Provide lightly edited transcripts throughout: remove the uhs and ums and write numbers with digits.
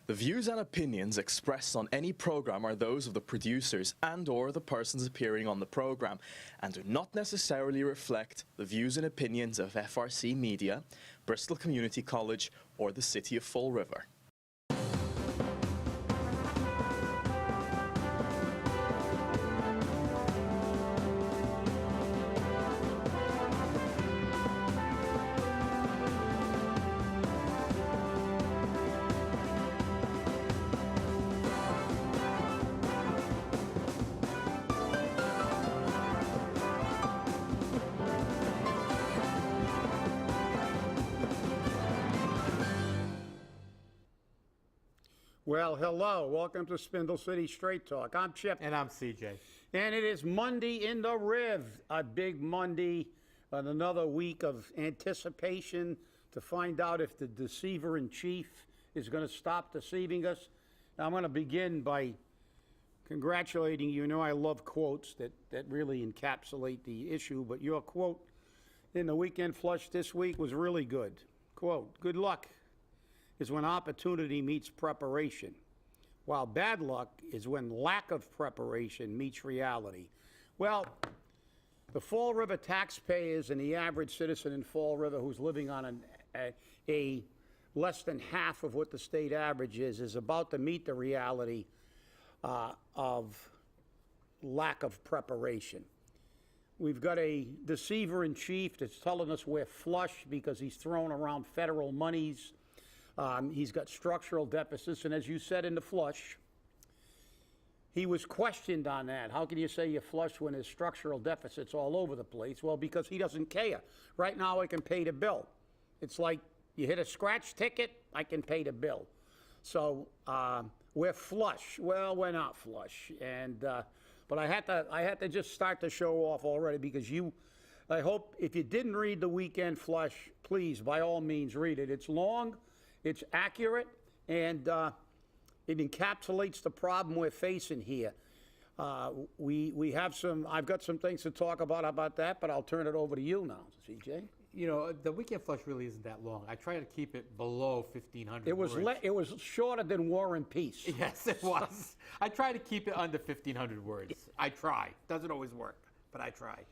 The views and opinions expressed on any program are those of the producers and/or the persons appearing on the program and do not necessarily reflect the views and opinions of FRC Media, Bristol Community College, or the City of Fall River. Well, hello. Welcome to Spindle City Straight Talk. I'm Chip. And I'm CJ. And it is Monday in the Riv, a big Monday, and another week of anticipation to find out if the deceiver-in-chief is going to stop deceiving us. Now, I'm going to begin by congratulating you. You know I love quotes that really encapsulate the issue, but your quote in the Weekend Flush this week was really good. Quote, "Good luck is when opportunity meets preparation, while bad luck is when lack of preparation meets reality." Well, the Fall River taxpayers and the average citizen in Fall River who's living on a less than half of what the state average is about to meet the reality of lack of preparation. We've got a deceiver-in-chief that's telling us we're flush because he's throwing around federal monies. He's got structural deficits, and as you said in the flush, he was questioned on that. How can you say you're flush when there's structural deficits all over the place? Well, because he doesn't care. Right now, I can pay the bill. It's like you hit a scratch ticket, I can pay the bill. So we're flush. Well, we're not flush, and but I had to just start the show off already because I hope if you didn't read the Weekend Flush, please by all means read it. It's long. It's accurate, and it encapsulates the problem we're facing here. We have I've got some things to talk about that, but I'll turn it over to you now, CJ. You know, the Weekend Flush really isn't that long. I try to keep it below 1,500 words. It was shorter than War and Peace. Yes, it was. I try to keep it under 1,500 words. I try. Doesn't always work, but I try.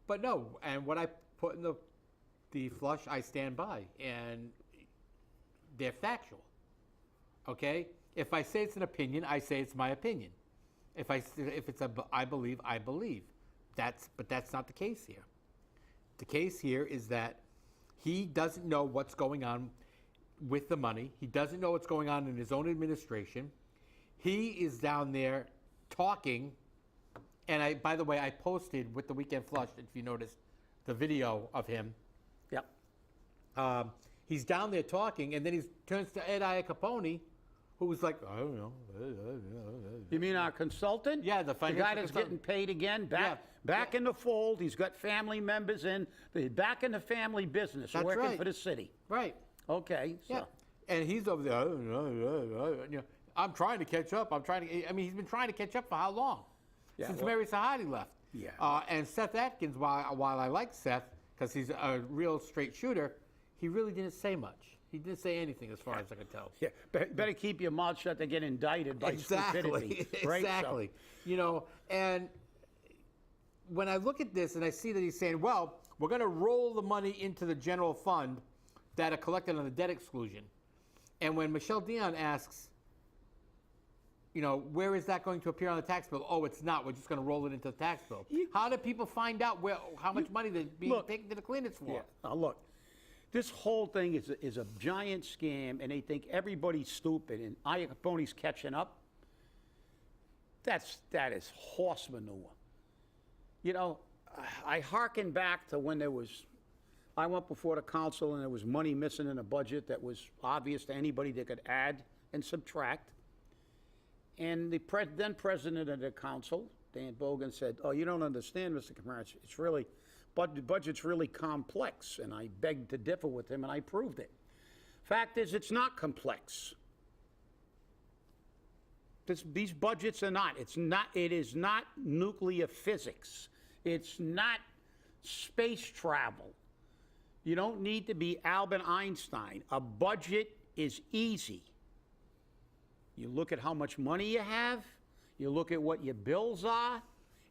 But no, and what I put in the flush, I stand by, and they're factual. Okay? If I say it's an opinion, I say it's my opinion. If it's I believe, I believe. But that's not the case here. The case here is that he doesn't know what's going on with the money. He doesn't know what's going on in his own administration. He is down there talking, and by the way, I posted with the Weekend Flush, if you noticed, the video of him. Yep. He's down there talking, and then he turns to Ed Capone, who was like, I don't know. You mean our consultant? Yeah, the guy that's getting paid again, back in the fold. He's got family members in. Back in the family business, That's working right. for the city. Right. Okay. So. Yeah. And he's over there, you know, I'm trying to catch up. He's been trying to catch up for how long? Yeah, Since Mary Sahadi left. Yeah. And Seth Atkins, while I like Seth, because he's a real straight shooter, he really didn't say much. He didn't say anything as far as I could tell. Yeah, better keep your mouth shut to get indicted by stupidity. Right? Exactly. So. You know, and when I look at this and I see that he's saying, well, we're going to roll the money into the general fund that are collected on the debt exclusion. And when Michelle Dion asks, you know, where is that going to appear on the tax bill? Oh, it's not. We're just going to roll it into the tax bill. How do people find out how much money they're being taken to the cleaners for? Yeah. Now, look. This whole thing is a giant scam, and they think everybody's stupid, and Al Capone's catching up. That is horse manure. You know, I hearken back to when I went before the council and there was money missing in the budget that was obvious to anybody that could add and subtract. And the then president of the council, Dan Bogan, said, "Oh, you don't understand, Mr. Kamaritz. It's really... But the budget's really complex," and I begged to differ with him, and I proved it. Fact is, it's not complex. These budgets are not. It is not nuclear physics. It's not space travel. You don't need to be Albert Einstein. A budget is easy. You look at how much money you have, you look at what your bills are,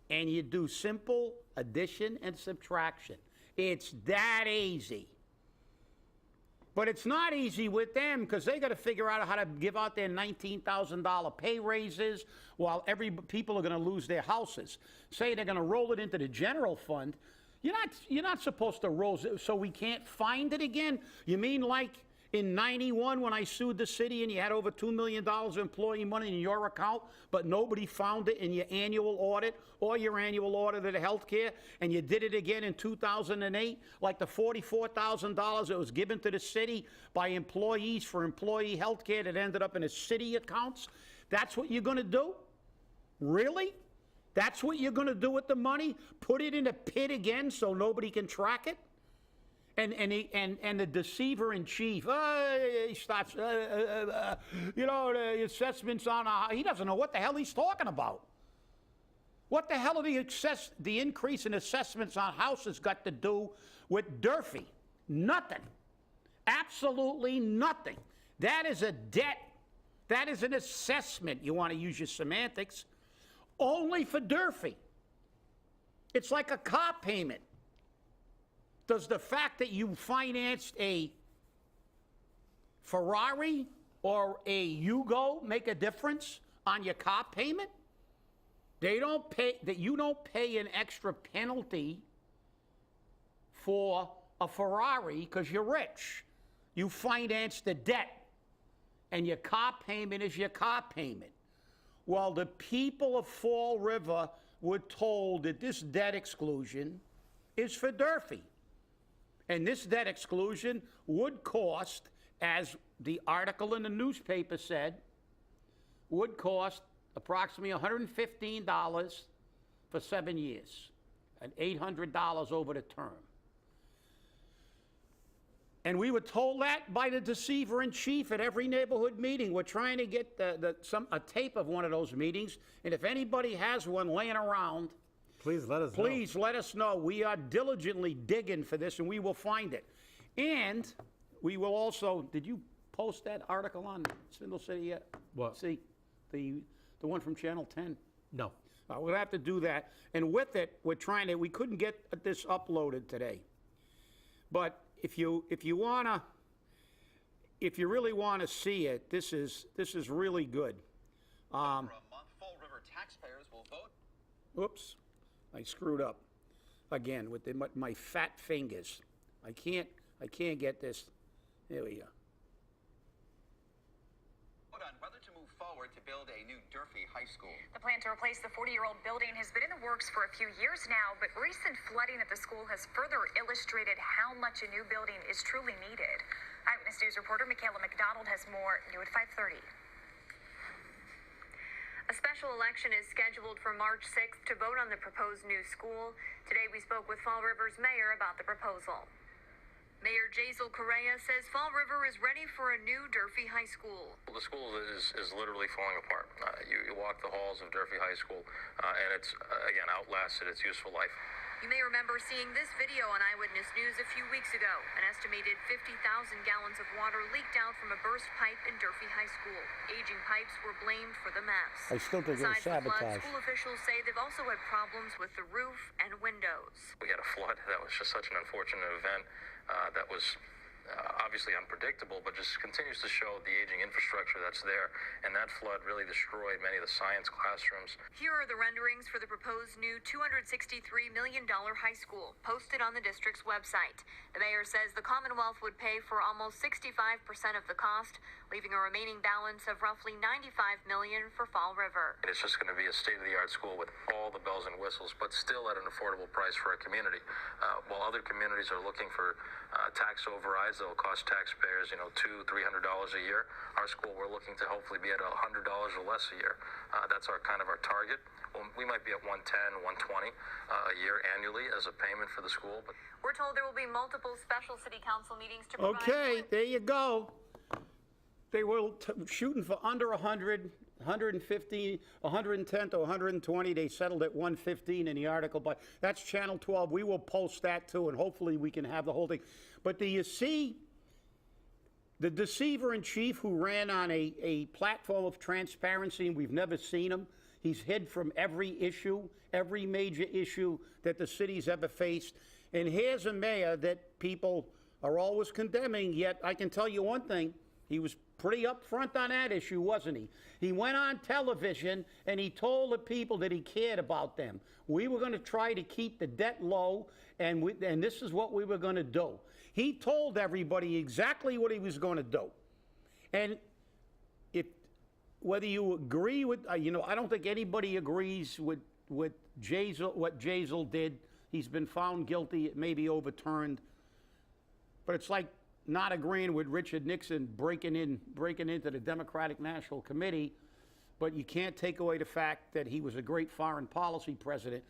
and you do simple addition and subtraction. It's that easy. But it's not easy with them because they got to figure out how to give out their $19,000 pay raises while people are going to lose their houses. Say they're going to roll it into the general fund. You're not supposed to roll it so we can't find it again. You mean like in '91 when I sued the city and you had over $2 million of employee money in your account, but nobody found it in your annual audit or your annual audit of the health care, and you did it again in 2008, like the $44,000 that was given to the city by employees for employee health care that ended up in the city accounts? That's what you're going to do? Really? That's what you're going to do with the money? Put it in a pit again so nobody can track it? And the deceiver in chief, he starts, the assessments on, he doesn't know what the hell he's talking about. What the hell are the increase in assessments on houses got to do with Durfee? Nothing. Absolutely nothing. That is a debt. That is an assessment. You want to use your semantics. Only for Durfee. It's like a car payment. Does the fact that you financed a Ferrari or a Yugo make a difference on your car payment? They don't pay, that you don't pay an extra penalty for a Ferrari because you're rich. You financed the debt, and your car payment is your car payment. Well, the people of Fall River were told that this debt exclusion is for Durfee. And this debt exclusion would cost, as the article in the newspaper said, would cost approximately $115 for 7 years, and $800 over the term. And we were told that by the deceiver in chief at every neighborhood meeting. We're trying to get a tape of one of those meetings, and if anybody has one laying around, please let us know. Please let us know. We are diligently digging for this, and we will find it. And we will also, did you post that article on Spindle City yet? What? See, the one from Channel 10? No. We'll have to do that. And with it, we couldn't get this uploaded today. But if you really want to see it, this is really good. For a month, Fall River taxpayers will vote. Oops. I screwed up again with my fat fingers. I can't get this. There we go. Vote on whether to move forward to build a new Durfee High School. The plan to replace the 40-year-old building has been in the works for a few years now, but recent flooding at the school has further illustrated how much a new building is truly needed. Eyewitness News reporter Michaela McDonald has more new at 5:30. A special election is scheduled for March 6th to vote on the proposed new school. Today we spoke with Fall River's mayor about the proposal. Mayor Jazel Correa says Fall River is ready for a new Durfee High School. The school is literally falling apart. You walk the halls of Durfee High School, and it's, again, outlasted its useful life. You may remember seeing this video on Eyewitness News a few weeks ago. An estimated 50,000 gallons of water leaked out from a burst pipe in Durfee High School. Aging pipes were blamed for the mess. I still think it was Besides the flood, sabotage. school officials say they've also had problems with the roof and windows. We had a flood. That was just such an unfortunate event that was obviously unpredictable, but just continues to show the aging infrastructure that's there. And that flood really destroyed many of the science classrooms. Here are the renderings for the proposed new $263 million high school, posted on the district's website. The mayor says the Commonwealth would pay for almost 65% of the cost, leaving a remaining balance of roughly $95 million for Fall River. It's just going to be a state-of-the-art school with all the bells and whistles, but still at an affordable price for our community. While other communities are looking for tax overrides that will cost taxpayers, $200-300 a year, our school, we're looking to hopefully be at $100 or less a year. That's our target. Well, we might be at $110, $120 a year annually as a payment for the school. But we're told there will be multiple special city council meetings to provide. Okay, there you go. They were shooting for under 100, 150, 110 to 120. They settled at 115 in the article, but that's Channel 12. We will post that too, and hopefully we can have the whole thing. But do you see The deceiver in chief who ran on a platform of transparency, and we've never seen him. He's hid from every issue, every major issue that the city's ever faced. And here's a mayor that people are always condemning, yet I can tell you one thing, he was pretty upfront on that issue, wasn't he? He went on television and he told the people that he cared about them. We were going to try to keep the debt low, and this is what we were going to do. He told everybody exactly what he was going to do. And whether you agree with, I don't think anybody agrees with what Jazel did. He's been found guilty. It may be overturned. But it's like not agreeing with Richard Nixon breaking into the Democratic National Committee, but you can't take away the fact that he was a great foreign policy president.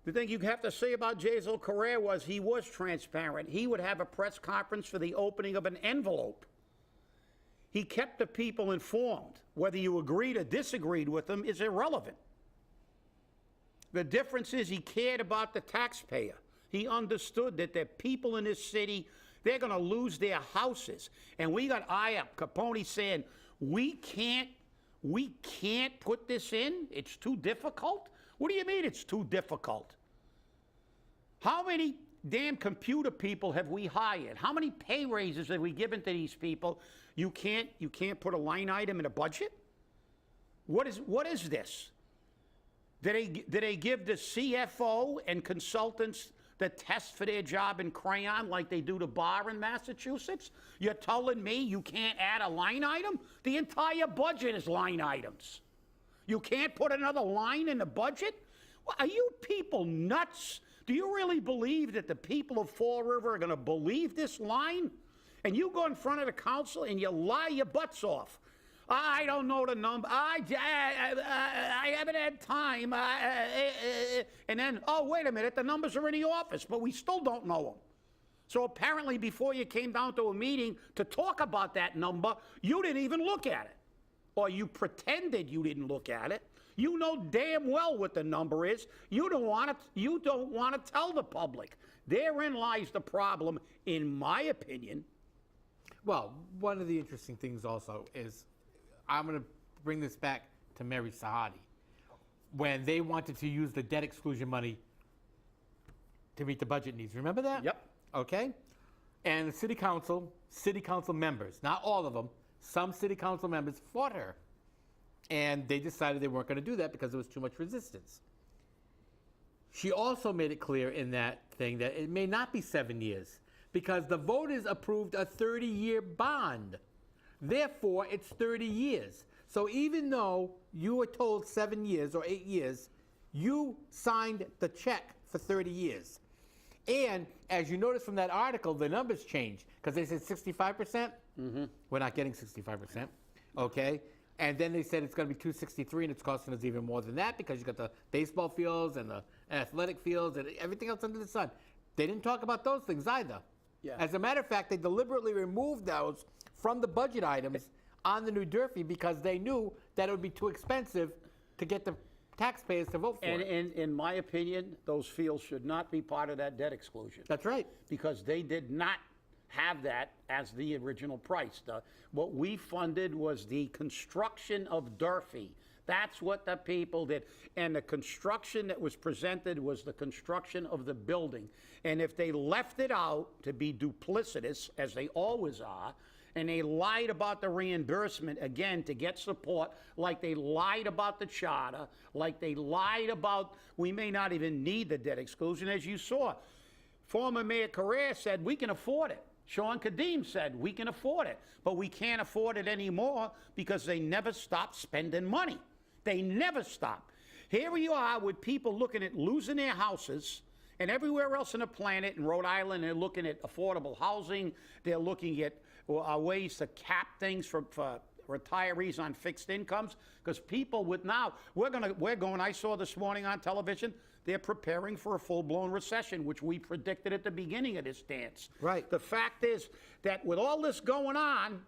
The thing you have to say about Jazel Correa was he was transparent. He would have a press conference for the opening of an envelope. He kept the people informed. Whether you agreed or disagreed with him is irrelevant. The difference is he cared about the taxpayer. He understood that the people in this city, they're going to lose their houses. And we got R.I.P, Capone saying, we can't put this in? It's too difficult? What do you mean it's too difficult? How many damn computer people have we hired? How many pay raises have we given to these people? You can't put a line item in a budget? What is this? Did they give the CFO and consultants the test for their job in crayon like they do the bar in Massachusetts? You're telling me you can't add a line item? The entire budget is line items. You can't put another line in the budget? Well, are you people nuts? Do you really believe that the people of Fall River are going to believe this line? And you go in front of the council and you lie your butts off. I don't know the number. I haven't had time. And then, oh, wait a minute, the numbers are in the office, but we still don't know them. So apparently before you came down to a meeting to talk about that number, you didn't even look at it. Or you pretended you didn't look at it. You know damn well what the number is. You don't want to tell the public. Therein lies the problem, in my opinion. Well, one of the interesting things also is, I'm going to bring this back to Mary Sahadi, when they wanted to use the debt exclusion money to meet the budget needs. Remember that? Yep. Okay. And the city council members, not all of them, some city council members fought her. And they decided they weren't going to do that because there was too much resistance. She also made it clear in that thing that it may not be 7 years because the voters approved a 30-year bond. Therefore, it's 30 years. So even though you were told 7 years or 8 years, you signed the check for 30 years. And as you notice from that article, the numbers changed because they said 65%. Mm-hmm. We're not getting 65%. Okay? And then they said it's going to be 263, and it's costing us even more than that because you got the baseball fields and the athletic fields and everything else under the sun. They didn't talk about those things either. Yeah. As a matter of fact, they deliberately removed those from the budget items on the New Durfee because they knew that it would be too expensive to get the taxpayers to vote for it. And in my opinion, those fields should not be part of that debt exclusion. That's right. Because they did not have that as the original price. What we funded was the construction of Durfee. That's what the people did. And the construction that was presented was the construction of the building. And if they left it out to be duplicitous, as they always are, and they lied about the reimbursement, again, to get support, like they lied about the charter, like they lied about we may not even need the debt exclusion, as you saw. Former Mayor Correa said, we can afford it. Sean Kadim said, we can afford it. But we can't afford it anymore because they never stopped spending money. They never stopped. Here we are with people looking at losing their houses, and everywhere else on the planet, in Rhode Island, they're looking at affordable housing. They're looking at ways to cap things for retirees on fixed incomes. Because people with now, we're going, I saw this morning on television, they're preparing for a full-blown recession, which we predicted at the beginning of this dance. Right. The fact is that with all this going on,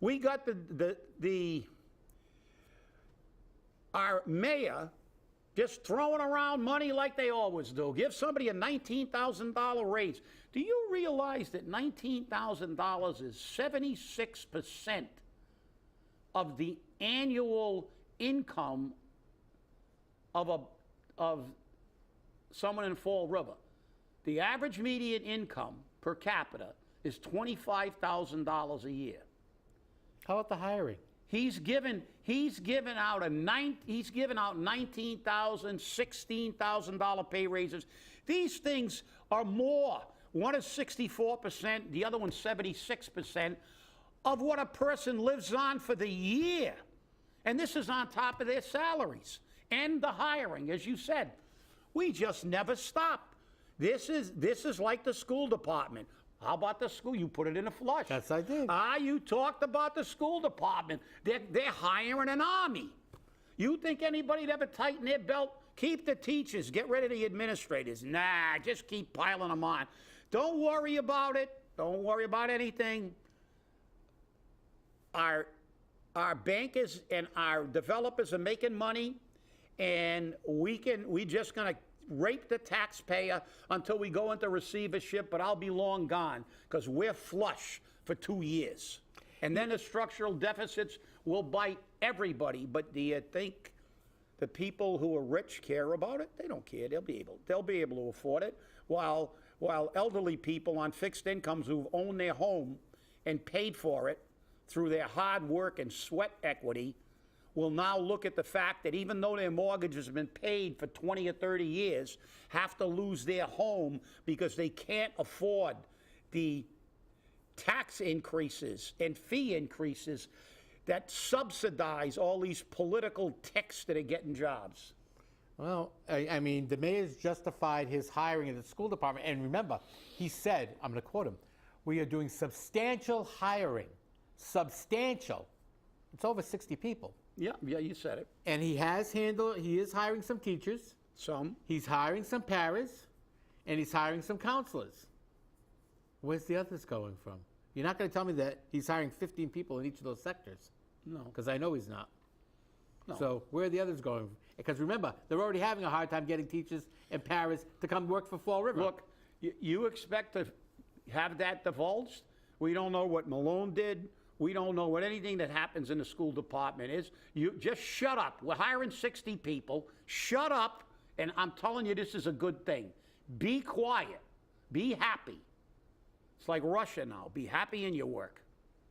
we got our mayor Just throwing around money like they always do. Give somebody a $19,000 raise. Do you realize that $19,000 is 76% of the annual income of someone in Fall River? The average median income per capita is $25,000 a year. How about the hiring? He's given out $19,000, $16,000 pay raises. These things are more. One is 64%, the other one's 76% of what a person lives on for the year. And this is on top of their salaries and the hiring, as you said. We just never stop. This is like the school department. How about the school? You put it in a flush. Yes, I did. You talked about the school department. They're hiring an army. You think anybody'd ever tighten their belt? Keep the teachers. Get rid of the administrators. Nah, just keep piling them on. Don't worry about it. Don't worry about anything. Our bankers and our developers are making money, and we just gonna rape the taxpayer until we go into receivership, but I'll be long gone because we're flush for 2 years. And then the structural deficits will bite everybody. But do you think the people who are rich care about it? They don't care. They'll be able to afford it, while elderly people on fixed incomes who've owned their home and paid for it through their hard work and sweat equity will now look at the fact that even though their mortgage has been paid for 20 or 30 years, have to lose their home because they can't afford the tax increases and fee increases that subsidize all these political ticks that are getting jobs. Well, I mean, the mayor's justified his hiring in the school department. And remember, he said, I'm going to quote him, "We are doing substantial hiring." Substantial. It's over 60 people. Yeah, you said it. And he is hiring some teachers. Some. He's hiring some paras, and he's hiring some counselors. Where's the others going from? You're not going to tell me that he's hiring 15 people in each of those sectors. No. Because I know he's not. No. So where are the others going? Because remember, they're already having a hard time getting teachers and paras to come work for Fall River. Look, you expect to have that divulged? We don't know what Malone did. We don't know what anything that happens in the school department is. You just shut up. We're hiring 60 people. Shut up, and I'm telling you this is a good thing. Be quiet. Be happy. It's like Russia now. Be happy in your work.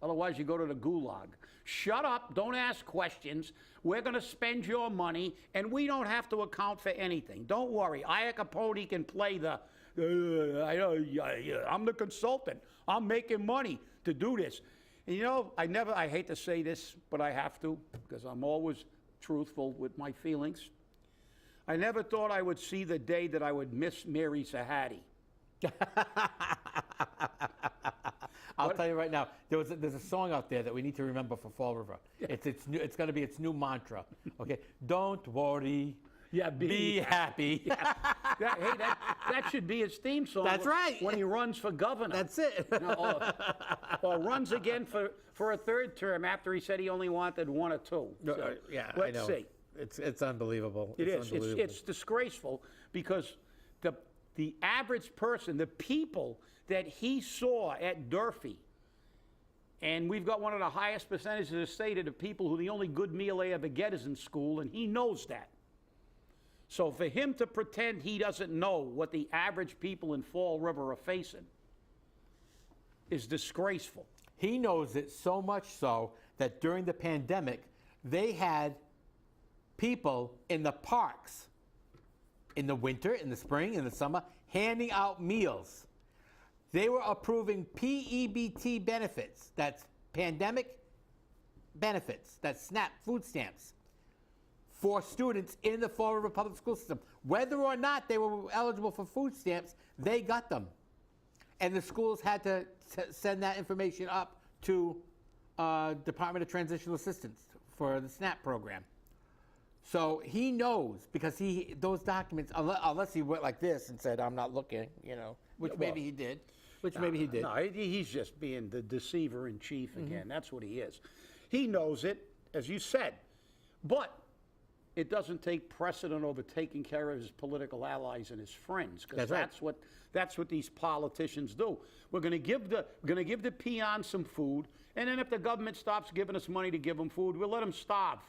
Otherwise, you go to the gulag. Shut up. Don't ask questions. We're going to spend your money, and we don't have to account for anything. Don't worry. Aya Capone can play the, I'm the consultant. I'm making money to do this. And you know, I hate to say this, but I have to, because I'm always truthful with my feelings. I never thought I would see the day that I would miss Mary Sahadi. I'll tell you right now, there's a song out there that we need to remember for Fall River. It's going to be its new mantra. Okay, don't worry. Yeah, be happy. Yeah. That should be his theme song. That's right. When he runs for governor. That's it. Or runs again for a third term after he said he only wanted one or two. So, yeah, let's I know. see. It's unbelievable. It is. It's disgraceful because the average person, the people that he saw at Durfee, and we've got one of the highest percentages of the state of the people who the only good meal they ever get is in school, and he knows that. So for him to pretend he doesn't know what the average people in Fall River are facing is disgraceful. He knows it so much so that during the pandemic, they had people in the parks in the winter, in the spring, in the summer, handing out meals. They were approving PEBT benefits, that's pandemic benefits, that's SNAP food stamps, for students in the Fall River Public School System. Whether or not they were eligible for food stamps, they got them. And the schools had to send that information up to Department of Transitional Assistance for the SNAP program. So he knows, because those documents, unless he went like this and said, I'm not looking, which maybe he did. No, he's just being the deceiver in chief again. That's what he is. He knows it, as you said. But it doesn't take precedent over taking care of his political allies and his friends, because That's right. that's what these politicians do. We're going to give the peons some food, and then if the government stops giving us money to give them food, we'll let them starve.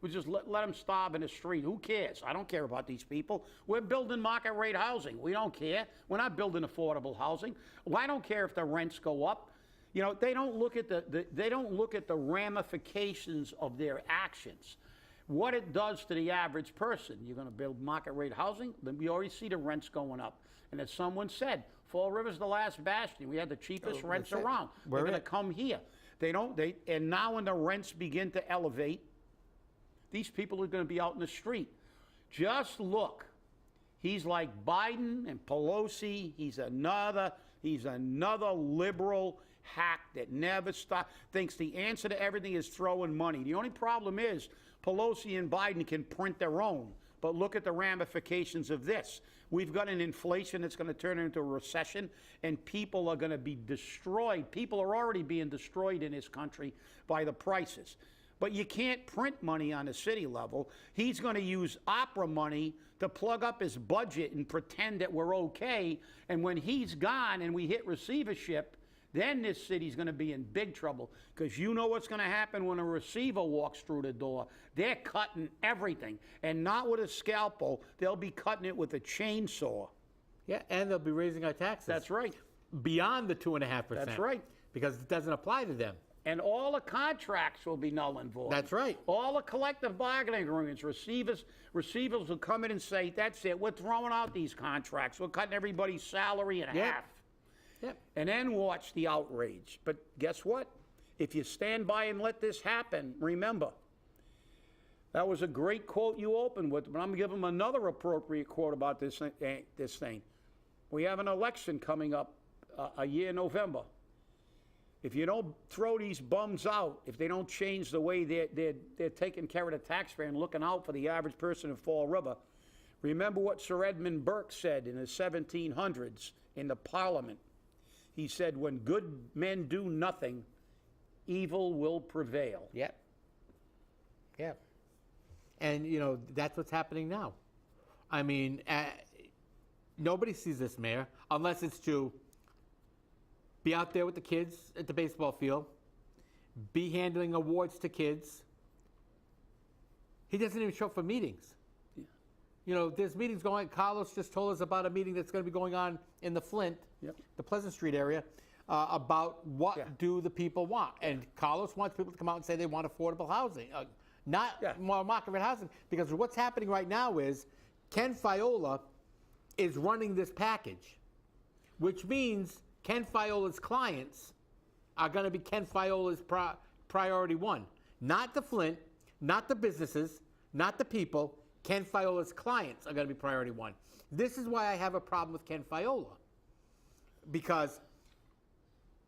We'll just let them starve in the street. Who cares? I don't care about these people. We're building market rate housing. We don't care. We're not building affordable housing. Well, I don't care if the rents go up. You know, they don't look at the ramifications of their actions. What it does to the average person. You're going to build market rate housing, then we already see the rents going up. And as someone said, Fall River's the last bastion. We had the cheapest rents around. They're going to come here. And now when the rents begin to elevate, these people are going to be out in the street. Just look. He's like Biden and Pelosi. He's another liberal hack that never stops, thinks the answer to everything is throwing money. The only problem is Pelosi and Biden can print their own. But look at the ramifications of this. We've got an inflation that's going to turn into a recession, and people are going to be destroyed. People are already being destroyed in this country by the prices. But you can't print money on the city level. He's going to use opera money to plug up his budget and pretend that we're okay. And when he's gone and we hit receivership, then this city's going to be in big trouble, because you know what's going to happen when a receiver walks through the door. They're cutting everything, and not with a scalpel. They'll be cutting it with a chainsaw. Yeah, and they'll be raising our taxes. That's right. Beyond the 2.5%. That's right. Because it doesn't apply to them. And all the contracts will be null and void. That's right. All the collective bargaining agreements. Receivers will come in and say, that's it, we're throwing out these contracts. We're cutting everybody's salary in half. Yep. And then watch the outrage. But guess what? If you stand by and let this happen, remember, that was a great quote you opened with, but I'm going to give them another appropriate quote about this thing. We have an election coming up a year in November. If you don't throw these bums out, if they don't change the way they're taking care of the taxpayer and looking out for the average person in Fall River, remember what Sir Edmund Burke said in the 1700s in the Parliament. He said, when good men do nothing, evil will prevail. Yep. Yep. And, you know, that's what's happening now. I mean, nobody sees this mayor unless it's to be out there with the kids at the baseball field, be handling awards to kids. He doesn't even show up for meetings. Yeah. You know, there's meetings going on. Carlos just told us about a meeting that's going to be going on in the Flint, the Pleasant Street area, about what do the people want. And Carlos wants people to come out and say they want affordable housing, not more market rate housing. Because what's happening right now is Ken Fiola is running this package, which means Ken Fiola's clients are going to be Ken Fiola's priority one. Not the Flint, not the businesses, not the people. Ken Fiola's clients are going to be priority one. This is why I have a problem with Ken Fiola. Because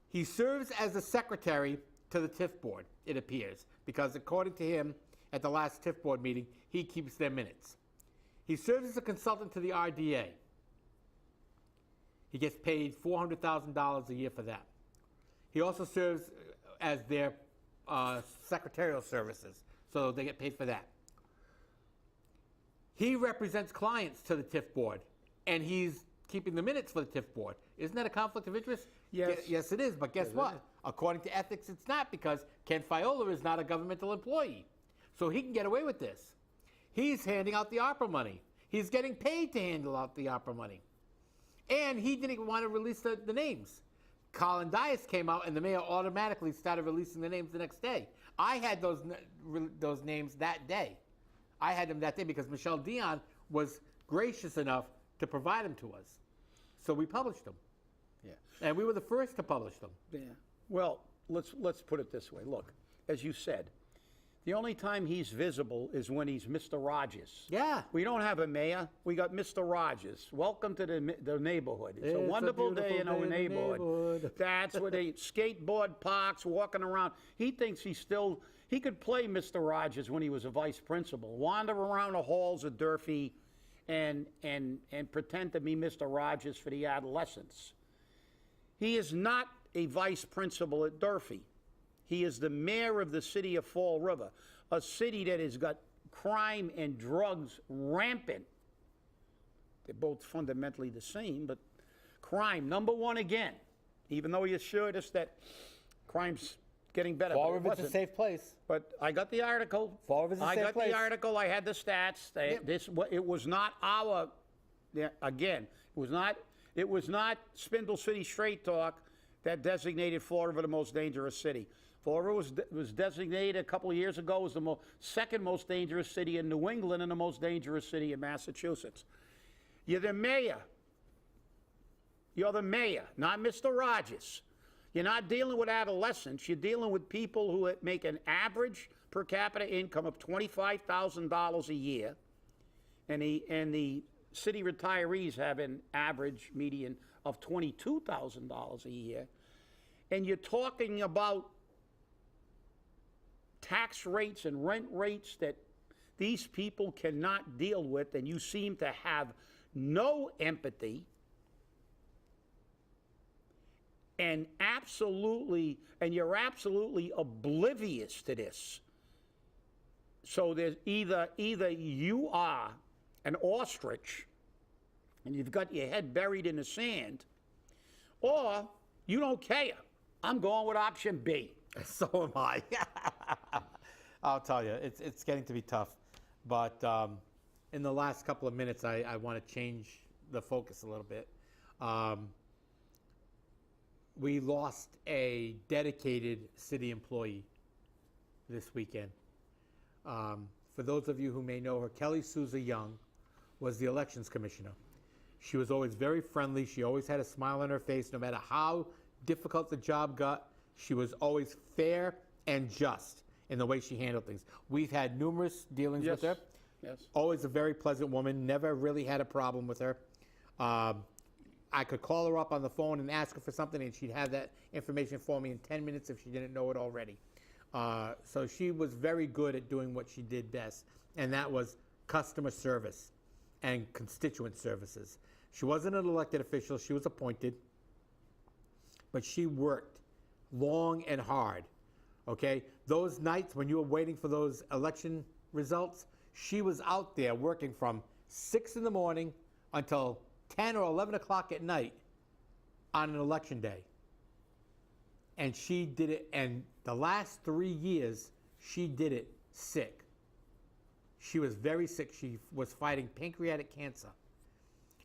he serves as a secretary to the TIF board, it appears. Because according to him, at the last TIF board meeting, he keeps their minutes. He serves as a consultant to the RDA. He gets paid $400,000 a year for that. He also serves as their secretarial services, so they get paid for that. He represents clients to the TIF board, and he's keeping the minutes for the TIF board. Isn't that a conflict of interest? Yes. Yes, it is, but guess what? According to ethics, it's not, because Ken Fiola is not a governmental employee. So he can get away with this. He's handing out the ARPA money. He's getting paid to handle out the ARPA money. And he didn't even want to release the names. Colin Dias came out, and the mayor automatically started releasing the names the next day. I had those names that day. I had them that day because Michelle Dion was gracious enough to provide them to us. So we published them. Yeah. And we were the first to publish them. Yeah. Well, let's put it this way. Look, as you said, the only time he's visible is when he's Mr. Rogers. Yeah. We don't have a mayor. We got Mr. Rogers. Welcome to the neighborhood. It's a wonderful day in our neighborhood. That's where they skateboard parks, walking around. He thinks he could play Mr. Rogers when he was a vice principal, wander around the halls of Durfee and pretend to be Mr. Rogers for the adolescents. He is not a vice principal at Durfee. He is the mayor of the city of Fall River, a city that has got crime and drugs rampant. They're both fundamentally the same, but crime, number one again, even though you assured us that crime's getting better. Fall but it River's a wasn't. safe place. But I got the article. Fall River's a I safe got place. the article. I had the stats. It was not our. Again, it was not Spindle City Straight Talk that designated Fall River the most dangerous city. Fall River was designated a couple of years ago as the second most dangerous city in New England and the most dangerous city in Massachusetts. You're the mayor. You're the mayor, not Mr. Rogers. You're not dealing with adolescents. You're dealing with people who make an average per capita income of $25,000 a year, and the city retirees have an average median of $22,000 a year. And you're talking about tax rates and rent rates that these people cannot deal with, and you seem to have no empathy and you're absolutely oblivious to this. So there's either you are an ostrich and you've got your head buried in the sand, or you don't care. I'm going with option B. So am I. I'll tell you, it's getting to be tough. But in the last couple of minutes, I want to change the focus a little bit. We lost a dedicated city employee this weekend. For those of you who may know her, Kelly Souza-Young was the elections commissioner. She was always very friendly. She always had a smile on her face, no matter how difficult the job got. She was always fair and just in the way she handled things. We've had numerous dealings with her. Yes. Always a very pleasant woman. Never really had a problem with her. I could call her up on the phone and ask her for something, and she'd have that information for me in 10 minutes if she didn't know it already. So she was very good at doing what she did best, and that was customer service and constituent services. She wasn't an elected official. She was appointed, but she worked long and hard, okay? Those nights when you were waiting for those election results, she was out there working from 6 in the morning until 10 or 11 o'clock at night on an election day. And she did it, and the last 3 years, she did it sick. She was very sick. She was fighting pancreatic cancer.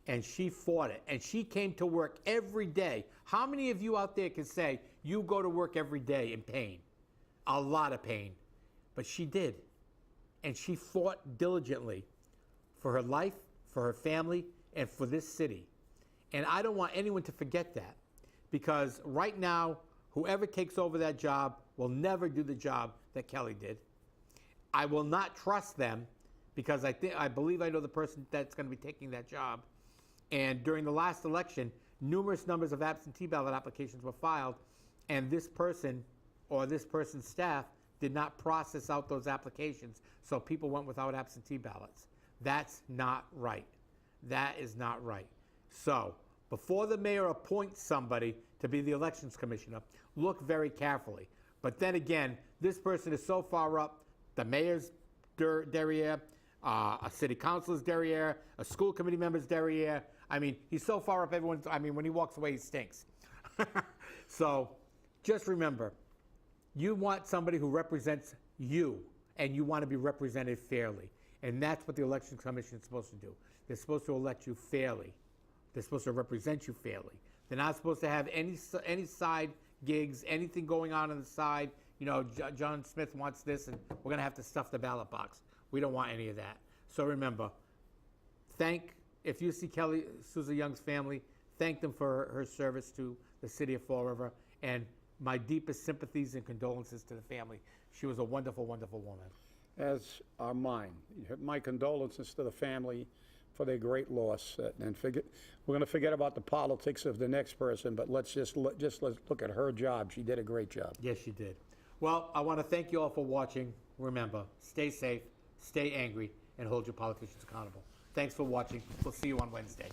And she fought it. And she came to work every day. How many of you out there can say you go to work every day in pain? A lot of pain. But she did. And she fought diligently for her life, for her family, and for this city. And I don't want anyone to forget that, because right now, whoever takes over that job will never do the job that Kelly did. I will not trust them, because I believe I know the person that's going to be taking that job. And during the last election, numerous numbers of absentee ballot applications were filed, and this person or this person's staff did not process out those applications, so people went without absentee ballots. That's not right. That is not right. So, before the mayor appoints somebody to be the elections commissioner, look very carefully. But then again, this person is so far up, the mayor's derriere, a city councilor's derriere, a school committee member's derriere. I mean, he's so far up, when he walks away, he stinks. So, just remember, you want somebody who represents you, and you want to be represented fairly. And that's what the Election Commission is supposed to do. They're supposed to elect you fairly. They're supposed to represent you fairly. They're not supposed to have any side gigs, anything going on the side. You know, John Smith wants this, and we're going to have to stuff the ballot box. We don't want any of that. So remember, if you see Kelly Souza-Young's family, thank them for her service to the city of Fall River, and my deepest sympathies and condolences to the family. She was a wonderful, wonderful woman. As are mine. My condolences to the family for their great loss. And we're going to forget about the politics of the next person, but let's look at her job. She did a great job. Yes, she did. Well, I want to thank you all for watching. Remember, stay safe, stay angry, and hold your politicians accountable. Thanks for watching. We'll see you on Wednesday.